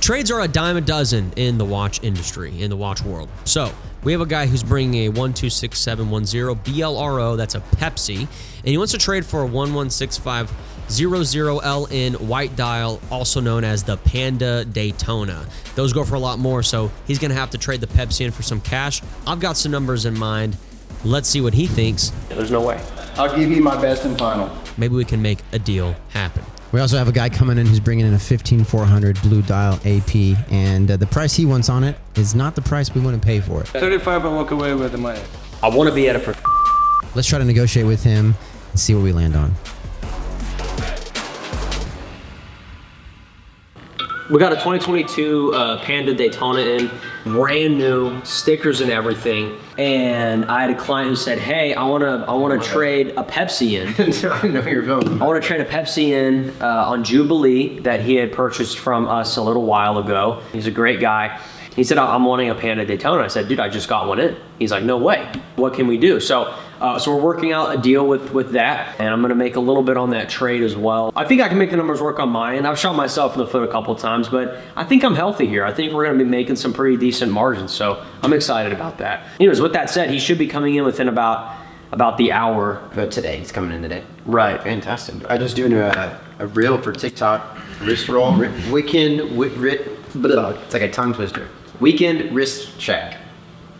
Trades are a dime a dozen in the watch industry, in the watch world. So we have a guy who's bringing a 126710 BLRO, that's a Pepsi, and he wants to trade for a 116500LN white dial, also known as the Panda Daytona. Those go for a lot more, so he's going to have to trade the Pepsi in for some cash. I've got some numbers in mind. Let's see what he thinks. There's no way. I'll give you my best and final. Maybe we can make a deal happen. We also have a guy coming in who's bringing in a 15400 blue dial AP, and the price he wants on it is not the price we want to pay for it. 35, I walk away with the money. I want to be at it for. Let's try to negotiate with him and see what we land on. We got a 2022 Panda Daytona in, brand new, stickers and everything. And I had a client who said, "Hey, I wanna trade a Pepsi in." I know you're going. I want to trade a Pepsi in on Jubilee that he had purchased from us a little while ago. He's a great guy. He said, "I'm wanting a Panda Daytona." I said, "Dude, I just got one in." He's like, "No way. What can we do?" So we're working out a deal with that, and I'm going to make a little bit on that trade as well. I think I can make the numbers work on mine. I've shot myself in the foot a couple of times, but I think I'm healthy here. I think we're going to be making some pretty decent margins, so I'm excited about that. Anyways, with that said, he should be coming in within about the hour. But today, he's coming in today. Right. Fantastic. I just doing a reel for TikTok, wrist roll, it's like a tongue twister. Weekend wrist check.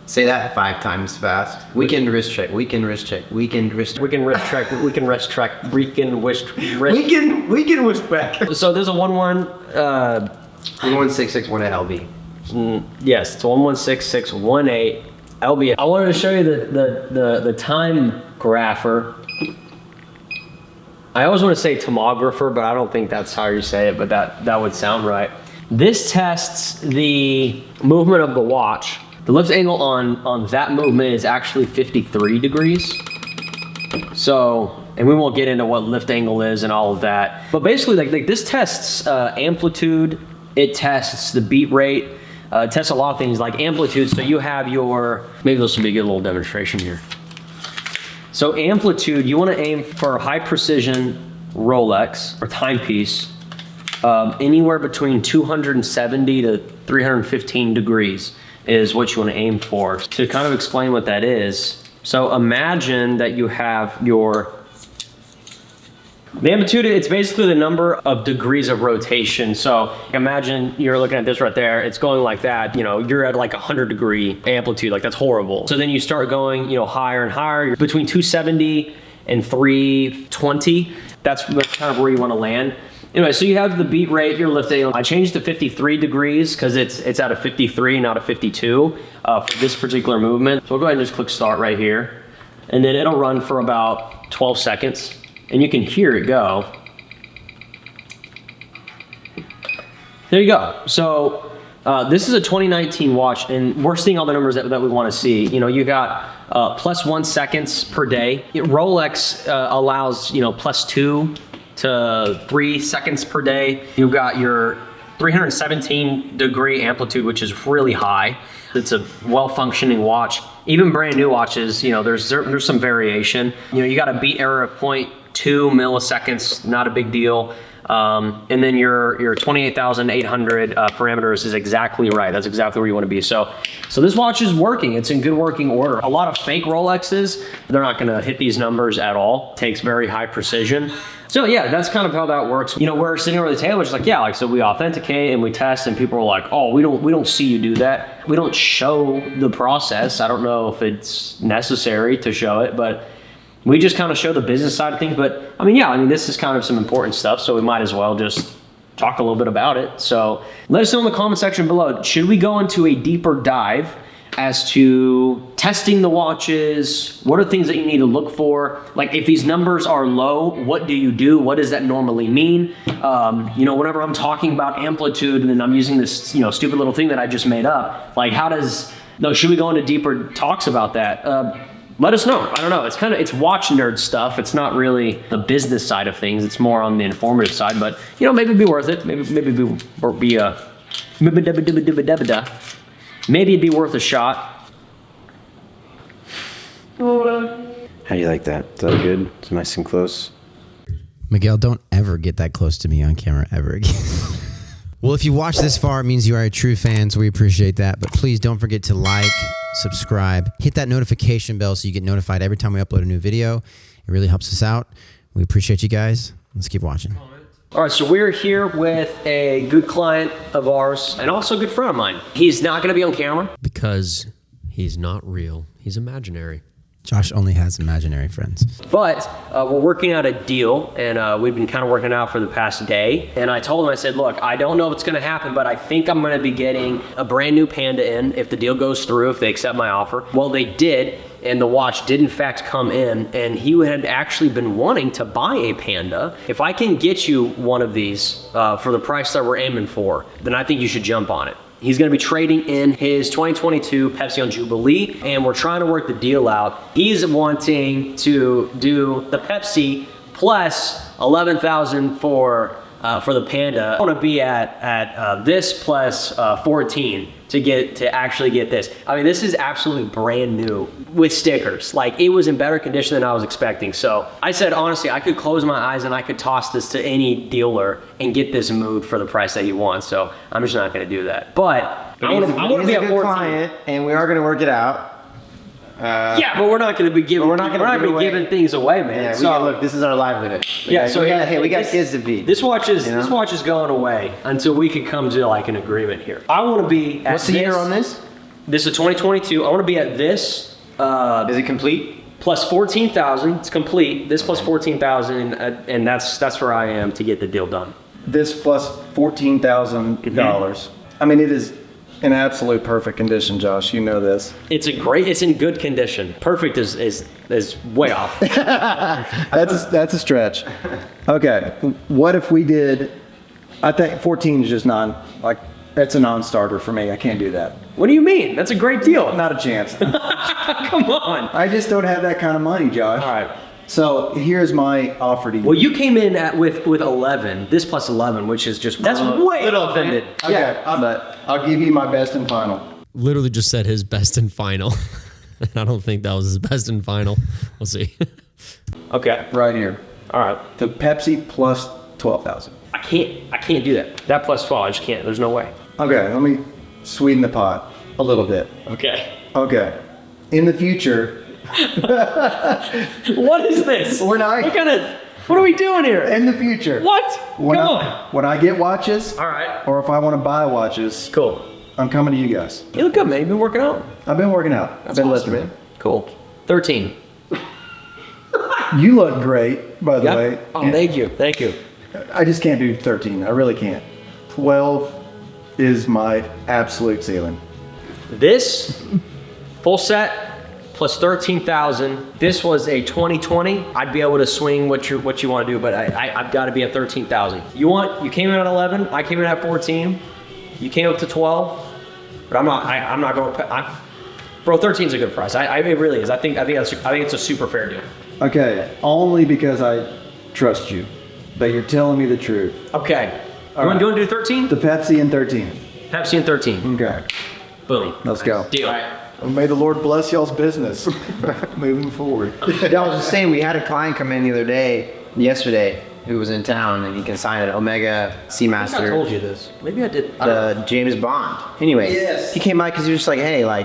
Say that 5 times fast. Weekend wrist check, weekend wrist check, weekend wrist check. Weekend wrist track, weekend wrist track, weekend wrist. Weekend wrist check. So there's a 11661 LB. Yes, it's 116618 LB. I wanted to show you the time grapher. I always want to say tomographer, but I don't think that's how you say it, but that would sound right. This tests the movement of the watch. The lift angle on that movement is actually 53 degrees. So, and we won't get into what lift angle is and all of that. But basically, like this tests amplitude, it tests the beat rate, it tests a lot of things like amplitude. So you have your, maybe this will be a good little demonstration here. So amplitude, you want to aim for a high precision Rolex or timepiece, anywhere between 270 to 315 degrees is what you want to aim for. To kind of explain what that is, so imagine that you have the amplitude, it's basically the number of degrees of rotation. So imagine you're looking at this right there, it's going like that, you're at like 100-degree amplitude, like that's horrible. So then you start going, higher and higher, you're between 270 and 320. That's kind of where you want to land. Anyway, so you have the beat rate, your lift angle. I changed to 53 degrees because it's at a 53, not a 52 for this particular movement. So we'll go ahead and just click start right here. And then it'll run for about 12 seconds. And you can hear it go. There you go. So this is a 2019 watch, and we're seeing all the numbers that we want to see. You got plus 1 seconds per day. Rolex allows, plus 2 to 3 seconds per day. You've got your 317-degree amplitude, which is really high. It's a well-functioning watch. Even brand new watches, there's some variation. You got a beat error of 0.2 milliseconds, not a big deal. And then your 28,800 parameters is exactly right. That's exactly where you want to be. So this watch is working. It's in good working order. A lot of fake Rolexes, they're not going to hit these numbers at all. It takes very high precision. So yeah, that's kind of how that works. We're sitting over the table, it's like, yeah, so we authenticate and we test, and people are like, oh, we don't see you do that. We don't show the process. I don't know if it's necessary to show it, but we just kind of show the business side of things. But this is kind of some important stuff, so we might as well just talk a little bit about it. So let us know in the comment section below, should we go into a deeper dive as to testing the watches? What are things that you need to look for? Like if these numbers are low, what do you do? What does that normally mean? Whenever I'm talking about amplitude and I'm using this, stupid little thing that I just made up, like should we go into deeper talks about that? Let us know. I don't know. It's watch nerd stuff. It's not really the business side of things. It's more on the informative side, but maybe it'd be worth it. Maybe it'd be worth a shot. How do you like that? Is that good? It's nice and close. Miguel, don't ever get that close to me on camera ever again. Well, if you watch this far, it means you are a true fan, so we appreciate that. But please don't forget to like, subscribe, hit that notification bell so you get notified every time we upload a new video. It really helps us out. We appreciate you guys. Let's keep watching. All right, so we're here with a good client of ours and also a good friend of mine. He's not going to be on camera. Because he's not real. He's imaginary. Josh only has imaginary friends. But we're working out a deal, and we've been kind of working out for the past day. And I told him, I said, look, I don't know if it's going to happen, but I think I'm going to be getting a brand new Panda in if the deal goes through, if they accept my offer. Well, they did, and the watch did in fact come in, and he had actually been wanting to buy a Panda. If I can get you one of these for the price that we're aiming for, then I think you should jump on it. He's gonna be trading in his 2022 Pepsi on Jubilee, and we're trying to work the deal out. He's wanting to do the Pepsi plus 11,000 for the Panda. I wanna be at this plus 14 to actually get this. I mean, this is absolutely brand new with stickers. Like, it was in better condition than I was expecting. So I said, honestly, I could close my eyes and I could toss this to any dealer and get this moved for the price that he wants. So I'm just not gonna do that. But I want to be at 14. Client, and we are going to work it out. Yeah, but we're not going to be giving. We're not going to be giving things away, man. Yeah, so look, this is our livelihood. We got kids to feed. This watch is going away until we can come to like an agreement here. I want to be at What's the year on this? This is 2022. I want to be at this. Is it complete? Plus 14,000. It's complete. This plus 14,000, and that's where I am to get the deal done. This plus $14,000. I mean, it is in absolute perfect condition, Josh. You know this. It's in good condition. Perfect is way off. That's a stretch. Okay, what if we did? I think 14 is just that's a non-starter for me. I can't do that. What do you mean? That's a great deal. Not a chance. Come on. I just don't have that kind of money, Josh. All right. So here's my offer to you. Well, you came in with 11. This plus 11, which is just that's way little off, man. offended. Okay, but I'll give you my best and final. Literally just said his best and final. I don't think that was his best and final. We'll see. Okay. Right here. All right. The Pepsi plus 12,000. I can't do that. That plus 12, I just can't. There's no way. Okay, let me sweeten the pot a little bit. Okay. Okay. In the future, What is this? We're not- What are we doing here? in the future. What? Come on. When I get watches, All right. or if I want to buy watches, Cool. I'm coming to you guys. You look good, man. You've been working out. I've been working out. I've been awesome, lifting. man. Cool. 13. You look great, by the way. Oh, thank you. Thank you. I just can't do 13. I really can't. 12 is my absolute ceiling. This full set plus 13,000. This was a 2020. I'd be able to swing what you want to do, but I've got to be at 13,000. You came in at 11. I came in at 14. You came up to 12, but I'm not going to. Bro, 13 is a good price. It really is. I think it's a super fair deal. Okay, only because I trust you, but you're telling me the truth. Okay. You right. want to do 13? The Pepsi and 13. Pepsi and 13. Okay, Boom. let's go. Deal. And may the Lord bless y'all's business moving forward. Yeah, I was just saying, we had a client come in yesterday, who was in town, and he consigned an Omega I Seamaster. told you this. Maybe I did. I don't know. James Bond. Anyway, Yes. he came by because he was just like, hey, I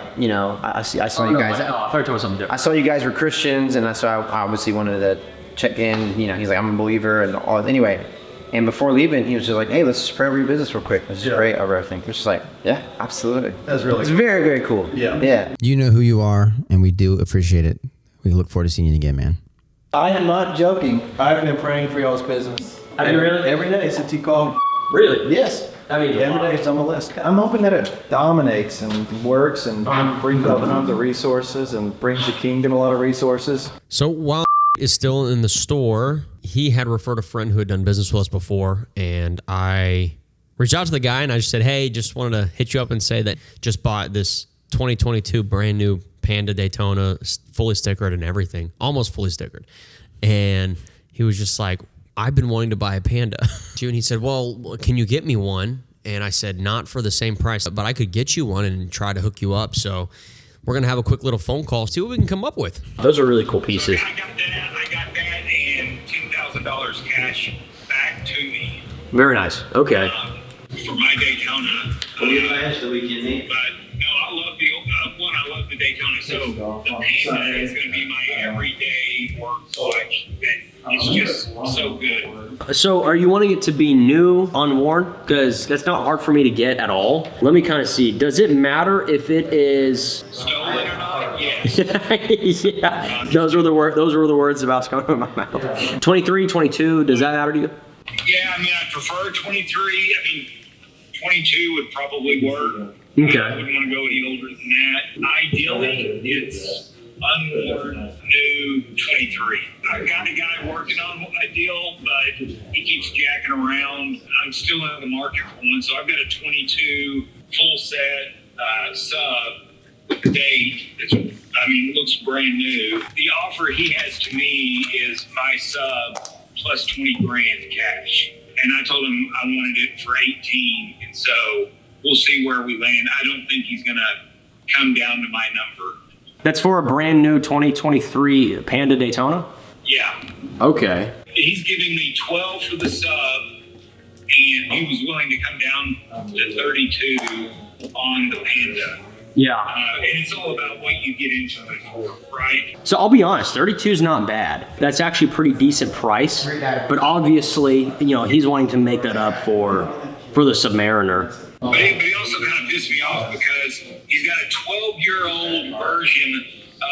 saw you guys. I thought you were talking about something different. I saw you guys were Christians, and I obviously wanted to check in. He's like, I'm a believer, and all. Anyway, and before leaving, he was just like, hey, let's just pray over your business real quick. Let's just pray over everything. We're just like, yeah, absolutely. That's really It's very, very cool. Yeah. You know who you are, and we do appreciate it. We look forward to seeing you again, man. I am not joking. I've been praying for y'all's business. Have you really? Every day since you called. Really? Yes. I mean, Every day it's on the list. I'm hoping that it dominates and works and brings up tons of resources and brings the kingdom a lot of resources. So while is still in the store, he had referred a friend who had done business with us before, and I reached out to the guy and I just said, hey, just wanted to hit you up and say that just bought this 2022 brand new Panda Daytona, fully stickered and everything, almost fully stickered. And he was just like, I've been wanting to buy a Panda. And he said, well, can you get me one? And I said, not for the same price, but I could get you one and try to hook you up. So we're going to have a quick little phone call, see what we can come up with. Those are really cool pieces. I got that and $10,000 cash back to me. Very nice. Okay. So for my Daytona. But no, I love I love the Daytona. So the Panda is going to be my everyday work watch. It's just so good. So are you wanting it to be new, unworn? Because that's not hard for me to get at all. Let me kind of see. Does it matter if it is Stolen or not? Yes. yeah, those were the words about to come out of my mouth. 23, 22, does that matter to you? Yeah, I mean, I prefer 23. I mean, 22 would probably work. Okay. I wouldn't want to go any older than that. Ideally, it's unworn, new 23. I've got a guy working on a deal, but he keeps jacking around. I'm still in the market for one, so I've got a 22 full set sub with the date. It looks brand new. The offer he has to me is my sub plus 20 grand cash. And I told him I wanted it for 18. And so we'll see where we land. I don't think he's going to come down to my number. That's for a brand new 2023 Panda Daytona? Yeah. Okay. He's giving me 12 for the sub, and he was willing to come down to 32 on the Panda. Yeah. And it's all about what you get into it for, right? So I'll be honest, 32 is not bad. That's actually a pretty decent price. But obviously, he's wanting to make that up for the Submariner. But he also kind of pissed me off because he's got a 12-year-old version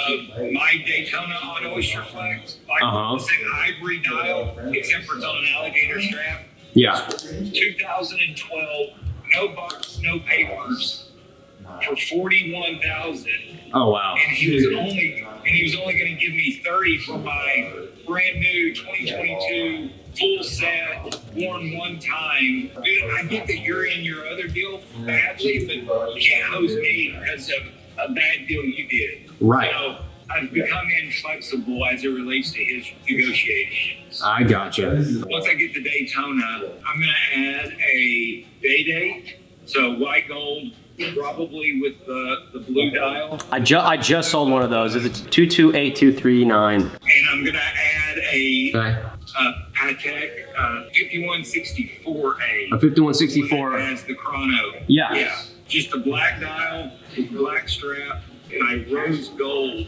of my Daytona on Oyster Flex. It's an ivory dial, except for it's on an alligator strap. Yeah. 2012, no box, no papers, for $41,000. Oh wow. And he was only going to give me 30 for my brand new 2022 full set, worn one time. Dude, I get that you're in your other deal badly, but you can't hose me because of a bad deal you did. Right. So I've become inflexible as it relates to his negotiations. I gotcha. Once I get the Daytona, I'm going to add a day date. So white gold, probably with the blue dial. I just sold one of those. It's a 228239. And I'm going to add a Patek 5164A. A 5164. As the chrono. Yeah. Yeah. Just a black dial with black strap. My rose gold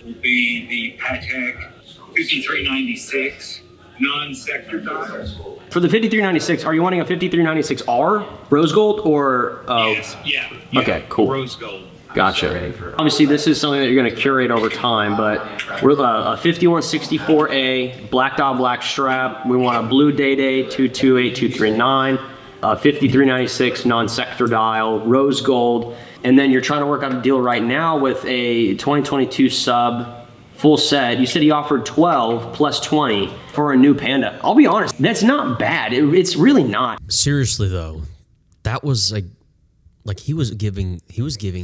will be the Patek 5396 non-sector dial. For the 5396, are you wanting a 5396R rose gold or? Yes. Yeah. Okay. Cool. Rose gold. Gotcha. Obviously, this is something that you're going to curate over time, but we're a 5164A black dial, black strap. We want a blue Day 228239, a 5396 non-sector dial, rose gold, and then you're trying to work out a deal right now with a 2022 sub full set. You said he offered 12 plus 20 for a new Panda. I'll be honest, that's not bad. It's really not. Seriously though, that was like he was giving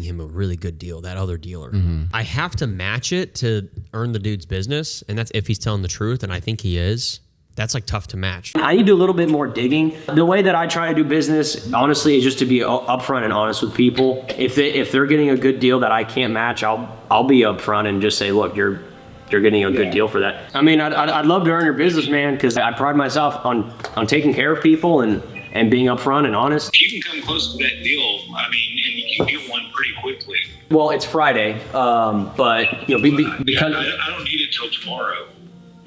him a really good deal, that other dealer. I have to match it to earn the dude's business, and that's if he's telling the truth, and I think he is. That's like tough to match. I need to do a little bit more digging. The way that I try to do business, honestly, is just to be upfront and honest with people. If they're getting a good deal that I can't match, I'll be upfront and just say, look, you're getting a good deal for that. I mean, I'd love to earn your business, man, because I pride myself on taking care of people and being upfront and honest. If you can come close to that deal, I mean, and you can get one pretty quickly. Well, it's Friday, but because I don't need it till tomorrow.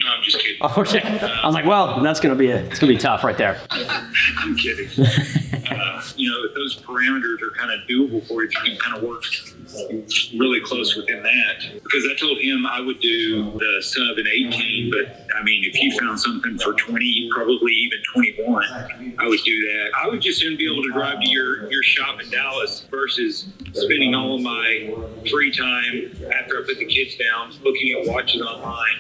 No, I'm just kidding. Oh, okay. I was like, well, it's gonna be tough right there. I'm kidding. If those parameters are kind of doable for you, you can kind of work really close within that. Because I told him I would do the sub in 18, but I mean, if you found something for 20, probably even 21, I would do that. I would just soon be able to drive to your shop in Dallas versus spending all of my free time after I put the kids down looking at watches online.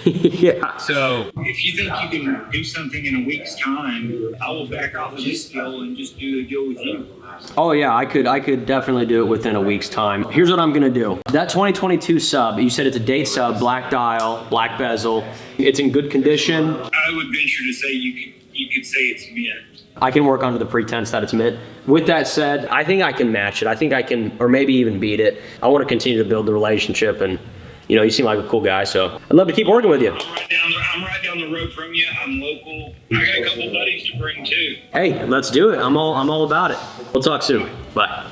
Yeah. So if you think you can do something in a week's time, I will back off of this deal and just do the deal with you. Oh yeah, I could definitely do it within a week's time. Here's what I'm gonna do. That 2022 sub, you said it's a date sub, black dial, black bezel. It's in good condition. I would venture to say you could say it's mint. I can work under the pretense that it's mint. With that said, I think I can match it. I think I can, or maybe even beat it. I want to continue to build the relationship, and you seem like a cool guy, so I'd love to keep working with you. I'm right down the road from you. I'm local. I got a couple buddies to bring too. Hey, let's do it. I'm all about it. We'll talk soon. Bye.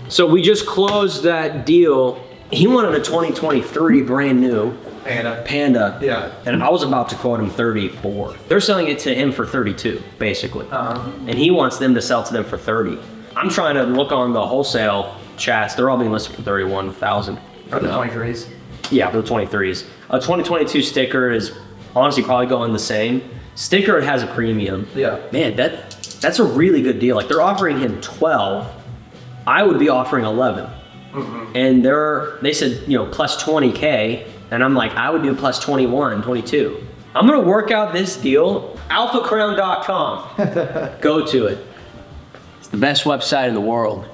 So we just closed that deal. He wanted a 2023 brand new Panda. Yeah. And I was about to quote him 34. They're selling it to him for 32, basically. And he wants them to sell to them for 30. I'm trying to look on the wholesale chats. They're all being listed for 31,000. For the 23s. Yeah, for the 23s. A 2022 sticker is honestly probably going the same. Sticker, it has a premium. Yeah. Man, that's a really good deal. Like, they're offering him 12. I would be offering 11. And they said, you know, plus 20K. And I'm like, I would do plus 21, 22. I'm gonna work out this deal. AlphaCrown.com. Go to it. It's the best website in the world.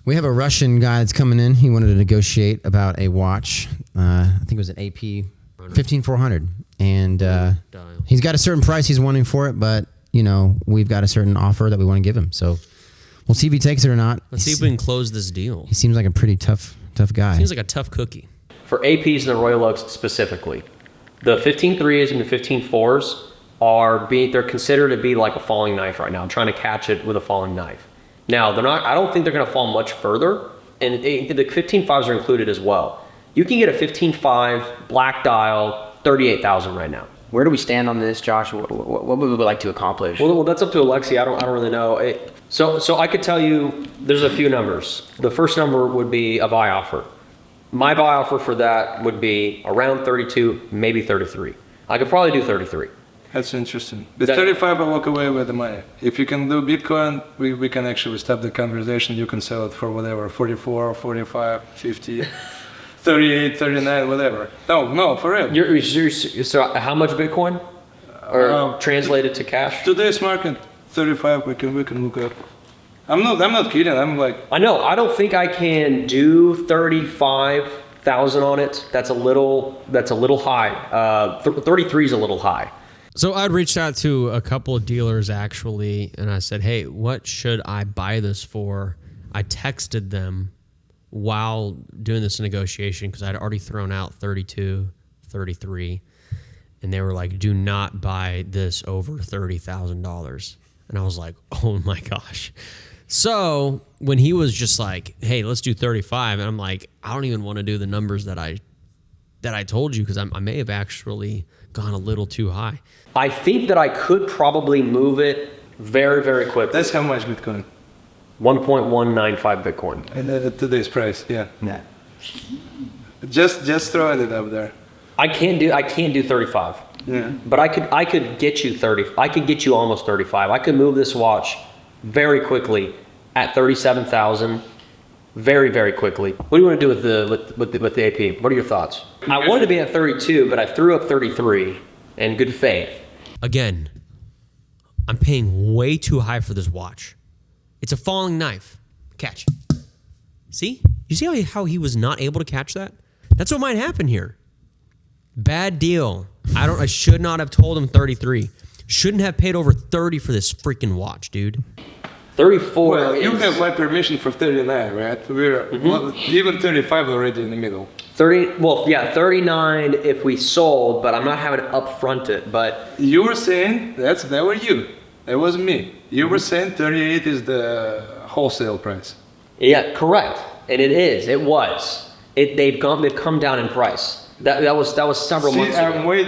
We have a Russian guy that's coming in. He wanted to negotiate about a watch. I think it was an AP 15400, and he's got a certain price he's wanting for it, but you know we've got a certain offer that we want to give him. So we'll see if he takes it or not. Let's see if we can close this deal. He seems like a pretty tough guy. Seems like a tough cookie. For APs and the Royal Oaks specifically, the 15.3s and the 15.4s they're considered to be like a falling knife right now. I'm trying to catch it with a falling knife. Now, I don't think they're going to fall much further, and the 15.5s are included as well. You can get a 15.5 black dial, 38,000 right now. Where do we stand on this, Josh? What would we like to accomplish? Well, that's up to Alexi. I don't really know. So I could tell you there's a few numbers. The first number would be a buy offer. My buy offer for that would be around 32, maybe 33. I could probably do 33. That's interesting. The 35, I walk away with the money. If you can do Bitcoin, we can actually stop the conversation. You can sell it for whatever, 44, 45, 50, 38, 39, whatever. No, for real. So how much Bitcoin? Or translated to cash? Today's market, 35, we can look up. I'm not kidding. I'm like, I know. I don't think I can do 35,000 on it. That's a little high. 33 is a little high. So I'd reached out to a couple of dealers actually, and I said, hey, what should I buy this for? I texted them while doing this negotiation because I'd already thrown out 32, 33, and they were like, do not buy this over $30,000. And I was like, oh my gosh. So when he was just like, hey, let's do 35, and I'm like, I don't even want to do the numbers that I told you because I may have actually gone a little too high. I think that I could probably move it very, very quickly. that's how much Bitcoin. 1.195 Bitcoin. And at today's price, yeah. Nah. Just throwing it up there. I can't do 35. Yeah. But I could get you 30. I could get you almost 35. I could move this watch very quickly at 37,000. Very, very quickly. What do you want to do with the AP? What are your thoughts? I wanted to be at 32, but I threw up 33 in good faith. Again, I'm paying way too high for this watch. It's a falling knife. Catch. See? You see how he was not able to catch that? That's what might happen here. Bad deal. I should not have told him 33. Shouldn't have paid over 30 for this freaking watch, dude. 34 Well, you is- have my permission for 39, right? We're even 35 already in the middle. 39 if we sold, but I'm not having to upfront it. But You were saying that were you. That wasn't me. You were saying 38 is the wholesale price. yeah, correct. And it is. It was. They've come down in price. That was several months ago. I'm way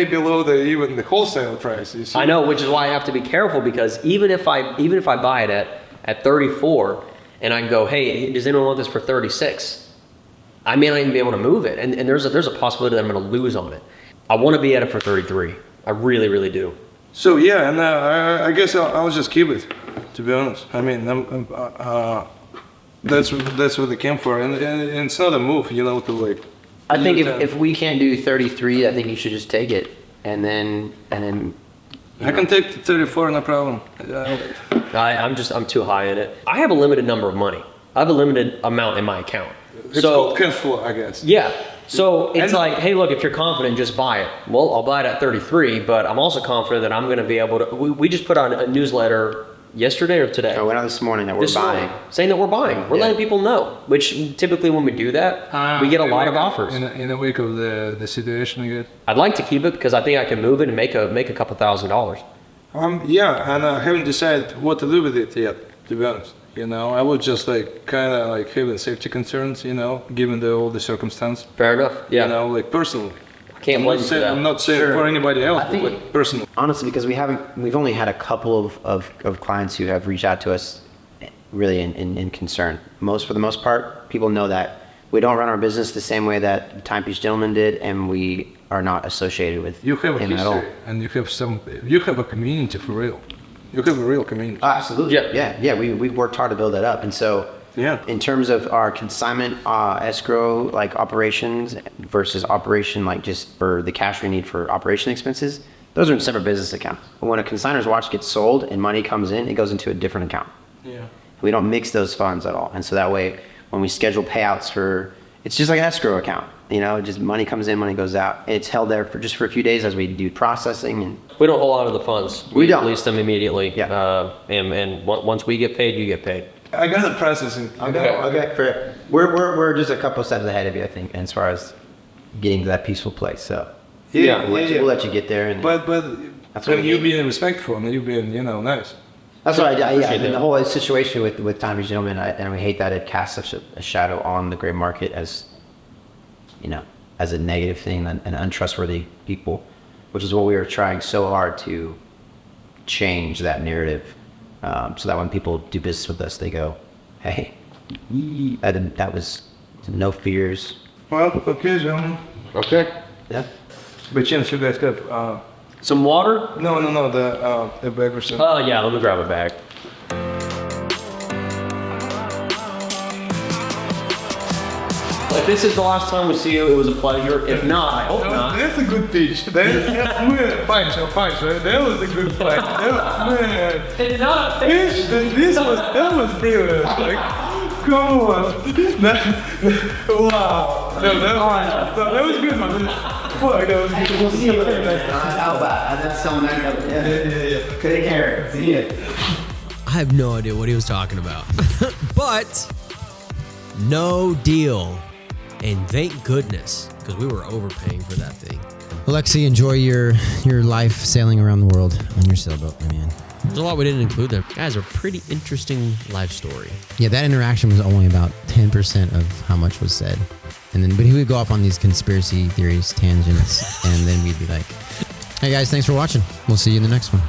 below even the wholesale price. You see? I know, which is why I have to be careful because even if I buy it at 34 and I go, hey, does anyone want this for 36? I may not even be able to move it, and there's a possibility that I'm going to lose on it. I want to be at it for 33. I really, really do. So yeah, and I guess I'll just keep it. To be honest, I mean, that's what they came for, and it's not a move, you know, to like. I think if we can't do 33, I think you should just take it, and then. I can take 34, no problem. I'm too high in it. I have a limited number of money. I have a limited amount in my account. It's called cash flow, I guess. Yeah. So it's like, hey, look, if you're confident, just buy it. Well, I'll buy it at 33, but I'm also confident that I'm going to be able to. We just put on a newsletter yesterday or today. I went out this morning that we're buying. Saying that we're buying. We're letting people know, which typically when we do that, we get a lot of offers. In a week of the situation we get. I'd like to keep it because I think I can move it and make a couple $1,000. Yeah, and I haven't decided what to do with it yet, to be honest. You know, I would just like kind of like having safety concerns, you know, given all the circumstance. Fair enough. Yeah. You know, like personally. Can't blame you for that. I'm not saying for anybody else, I think- but like personally. Honestly, because we've only had a couple of clients who have reached out to us really in concern. For the most part, people know that we don't run our business the same way that Timepiece Gentleman did, and we are not associated with You have a him at all. history, and you have a community for real. You have a real community. Absolutely. Yeah. Yeah. We've worked hard to build that up, and so Yeah. in terms of our consignment escrow like operations versus operation like just for the cash we need for operation expenses, those are in separate business accounts. But when a consigner's watch gets sold and money comes in, it goes into a different account. Yeah. We don't mix those funds at all, and so that way when we schedule payouts for, it's just like an escrow account. You know, just money comes in, money goes out. It's held there for just for a few days as we do processing and. We don't hold on to the funds. We don't. Release them immediately. Yeah. And once we get paid, you get paid. I got the processing. Okay. Fair. We're just a couple steps ahead of you, I think, as far as getting to that peaceful place. So Yeah. we'll let you get there. And But That's what and we you need. being respectful and you being, you know, nice. that's what I Appreciate that. the whole situation with Timepiece Gentleman, and we hate that it casts such a shadow on the gray market as, you know, as a negative thing and untrustworthy people, which is what we were trying so hard to change that narrative, so that when people do business with us, they go, hey, that was no fears. Well, okay, gentlemen. Okay. Yeah. By chance, you guys have Some water? no, the bag or something. Oh, yeah, let me grab a bag. If this is the last time we see you, it was a pleasure. If not, I hope not. That's a good pitch. Fine, right? That was a good fight. Man, It's not. that was brilliant. Like, come on. Wow. No, that was good, man. Fuck, that was good. We'll see you later. How about that's so nice. Yeah. Take care. See you. I have no idea what he was talking about. But no deal. And thank goodness, because we were overpaying for that thing. Alexi, enjoy your life sailing around the world on your sailboat, my man. There's a lot we didn't include there. Guys, a pretty interesting life story. Yeah, that interaction was only about 10% of how much was said. But he would go off on these conspiracy theories, tangents, and then we'd be like, hey guys, thanks for watching. We'll see you in the next one.